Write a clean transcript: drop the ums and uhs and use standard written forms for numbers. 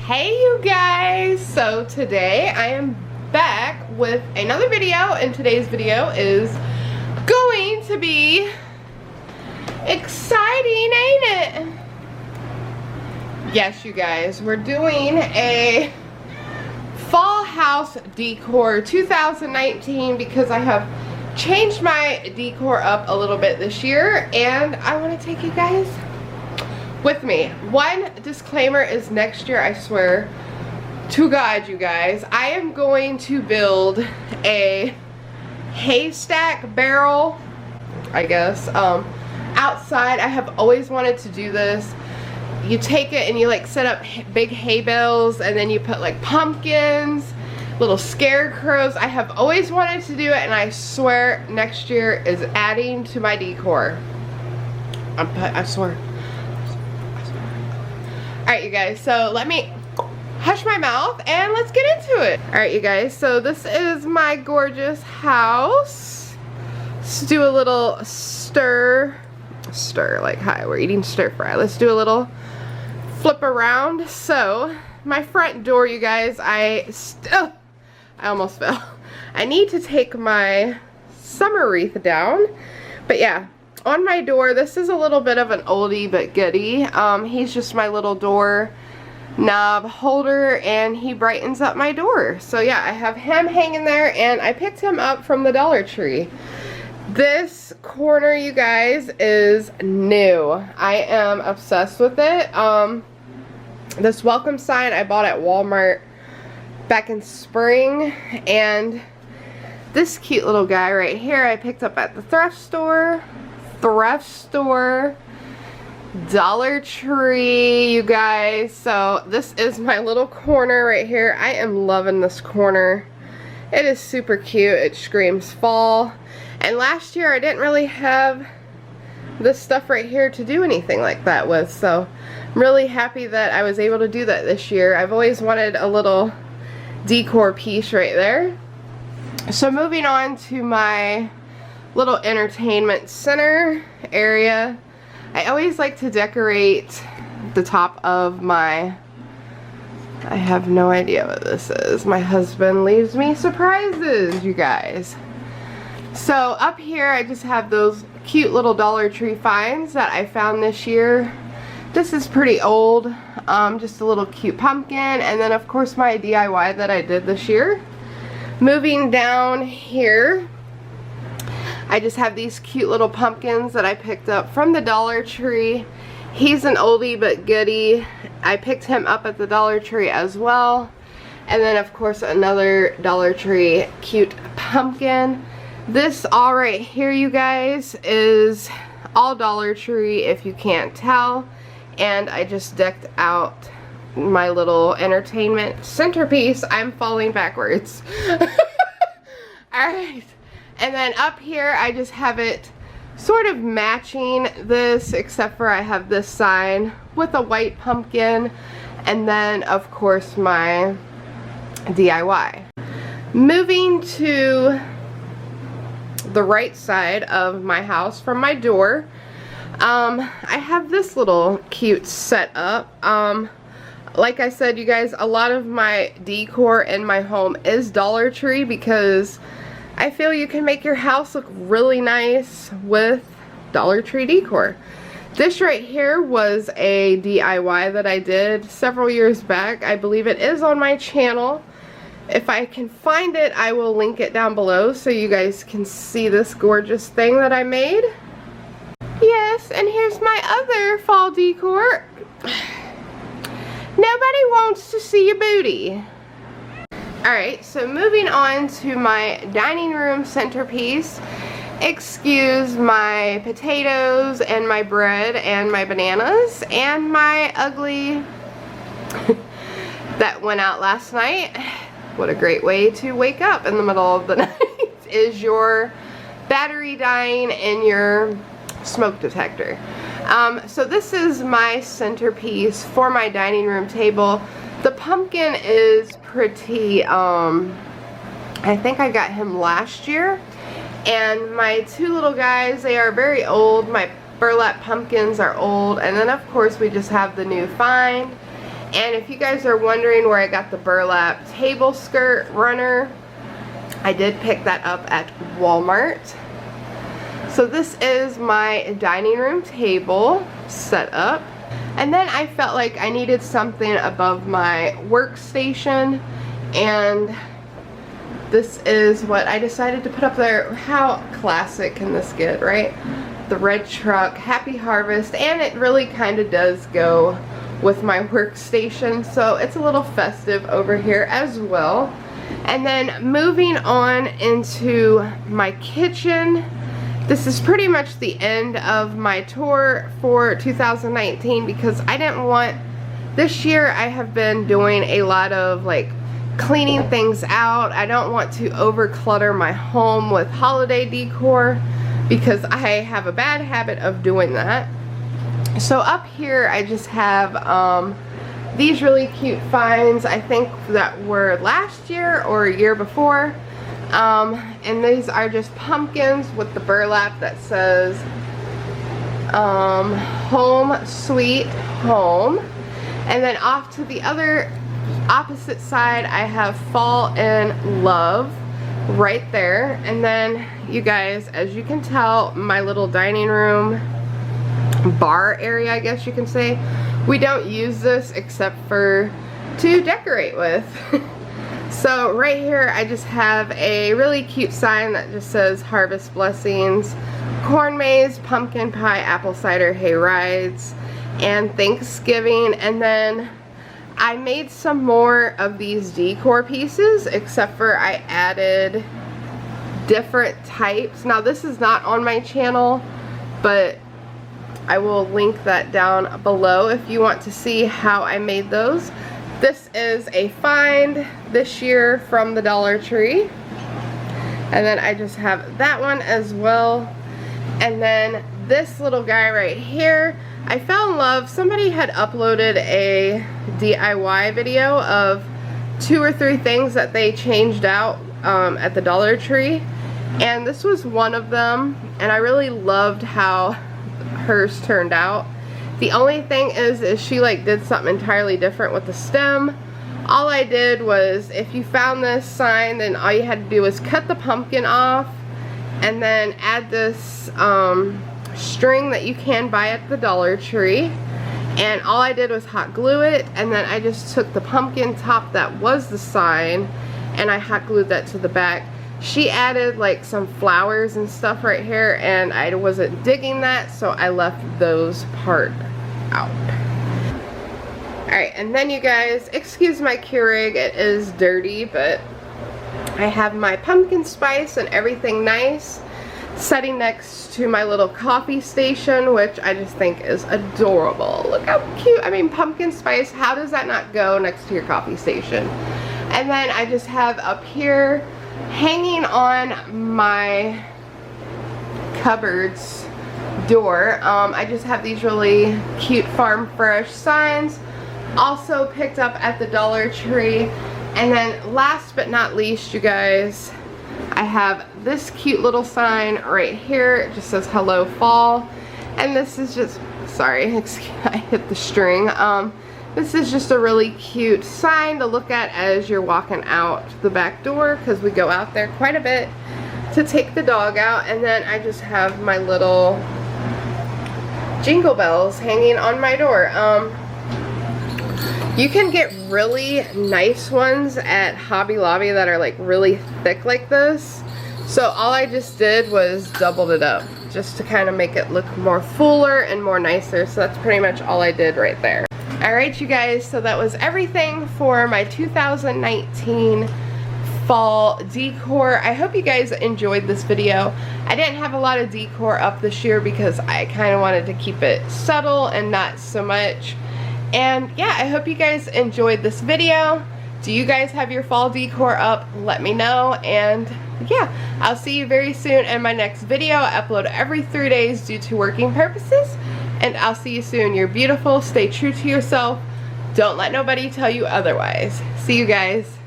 Hey you guys, so today I am back with another video, and today's video is going to be exciting, ain't it? Yes you guys, we're doing a fall house decor 2019 because I have changed my decor up a little bit this year and I want to take you guys with me. One disclaimer is next year, I swear to God you guys, I am going to build a haystack barrel, I guess, outside. I have always wanted to do this. You take it and you like set up big hay bales and then you put like pumpkins, little scarecrows. I have always wanted to do it and I swear next year is adding to my decor. I swear. Alright you guys, so let me hush my mouth and let's get into it. Alright you guys, so this is my gorgeous house. Let's do a little stir like hi, we're eating stir fry. Let's do a little flip around. So my front door you guys, I almost fell. I need to take my summer wreath down, but yeah. On my door, this is a little bit of an oldie but goodie. He's just my little door knob holder and he brightens up my door. So yeah, I have him hanging there and I picked him up from the Dollar Tree. This corner, you guys, is new. I am obsessed with it. This welcome sign I bought at Walmart back in spring, and this cute little guy right here I picked up at the thrift store, Dollar Tree, you guys. So this is my little corner right here. I am loving this corner. It is super cute. It screams fall. And last year I didn't really have this stuff right here to do anything like that with, so I'm really happy that I was able to do that this year. I've always wanted a little decor piece right there. So moving on to my little entertainment center area. I always like to decorate the top of my, I have no idea what this is. My husband leaves me surprises, you guys. So up here I just have those cute little Dollar Tree finds that I found this year. This is pretty old, just a little cute pumpkin, and then of course my DIY that I did this year. Moving down here, I just have these cute little pumpkins that I picked up from the Dollar Tree. He's an oldie but goodie. I picked him up at the Dollar Tree as well. And then of course another Dollar Tree cute pumpkin. This all right here you guys is all Dollar Tree if you can't tell. And I just decked out my little entertainment centerpiece. I'm falling backwards. Alright. And then up here I just have it sort of matching this, except for I have this sign with a white pumpkin, and then of course my DIY. Moving to the right side of my house from my door, I have this little cute setup. Like I said, you guys, a lot of my decor in my home is Dollar Tree because I feel you can make your house look really nice with Dollar Tree decor. This right here was a DIY that I did several years back. I believe it is on my channel. If I can find it, I will link it down below so you guys can see this gorgeous thing that I made. Yes, and here's my other fall decor. Nobody wants to see your booty. Alright, so moving on to my dining room centerpiece. Excuse my potatoes and my bread and my bananas and my ugly that went out last night. What a great way to wake up in the middle of the night is your battery dying in your smoke detector. So this is my centerpiece for my dining room table. The pumpkin is pretty, I think I got him last year. And my two little guys, they are very old. My burlap pumpkins are old. And then of course we just have the new find. And if you guys are wondering where I got the burlap table skirt runner, I did pick that up at Walmart. So this is my dining room table set up. And then I felt like I needed something above my workstation, and this is what I decided to put up there. How classic can this get, right? The red truck, Happy Harvest, and it really kind of does go with my workstation, so it's a little festive over here as well. And then moving on into my kitchen, this is pretty much the end of my tour for 2019 because I didn't want, this year I have been doing a lot of like cleaning things out. I don't want to over clutter my home with holiday decor because I have a bad habit of doing that. So up here I just have these really cute finds, I think that were last year or a year before. And these are just pumpkins with the burlap that says Home Sweet Home. And then off to the other opposite side I have Fall in Love right there. And then you guys, as you can tell, my little dining room bar area, I guess you can say, we don't use this except for to decorate with. So right here I just have a really cute sign that just says Harvest Blessings, Corn Maze, Pumpkin Pie, Apple Cider Hay Rides, and Thanksgiving. And then I made some more of these decor pieces, except for I added different types. Now this is not on my channel, but I will link that down below if you want to see how I made those. This is a find this year from the Dollar Tree. And then I just have that one as well. And then this little guy right here, I fell in love. Somebody had uploaded a DIY video of 2 or 3 things that they changed out at the Dollar Tree. And this was one of them. And I really loved how hers turned out. The only thing is she like did something entirely different with the stem. All I did was, if you found this sign, then all you had to do was cut the pumpkin off and then add this string that you can buy at the Dollar Tree. And all I did was hot glue it, and then I just took the pumpkin top that was the sign and I hot glued that to the back. She added like some flowers and stuff right here, and I wasn't digging that, so I left those part out. Alright, and then you guys, excuse my Keurig, it is dirty, but I have my pumpkin spice and everything nice sitting next to my little coffee station, which I just think is adorable. Look how cute. I mean, pumpkin spice, how does that not go next to your coffee station? And then I just have up here, hanging on my cupboard's door, I just have these really cute Farm Fresh signs, also picked up at the Dollar Tree. And then last but not least, you guys, I have this cute little sign right here. It just says Hello Fall. And this is just, sorry, I hit the string. This is just a really cute sign to look at as you're walking out the back door, because we go out there quite a bit to take the dog out. And then I just have my little jingle bells hanging on my door. You can get really nice ones at Hobby Lobby that are like really thick like this. So all I just did was doubled it up just to kind of make it look more fuller and more nicer. So that's pretty much all I did right there. Alright you guys, so that was everything for my 2019 fall decor. I hope you guys enjoyed this video. I didn't have a lot of decor up this year because I kind of wanted to keep it subtle and not so much. And yeah, I hope you guys enjoyed this video. Do you guys have your fall decor up? Let me know. And yeah, I'll see you very soon in my next video. I upload every 3 days due to working purposes. And I'll see you soon. You're beautiful. Stay true to yourself. Don't let nobody tell you otherwise. See you guys.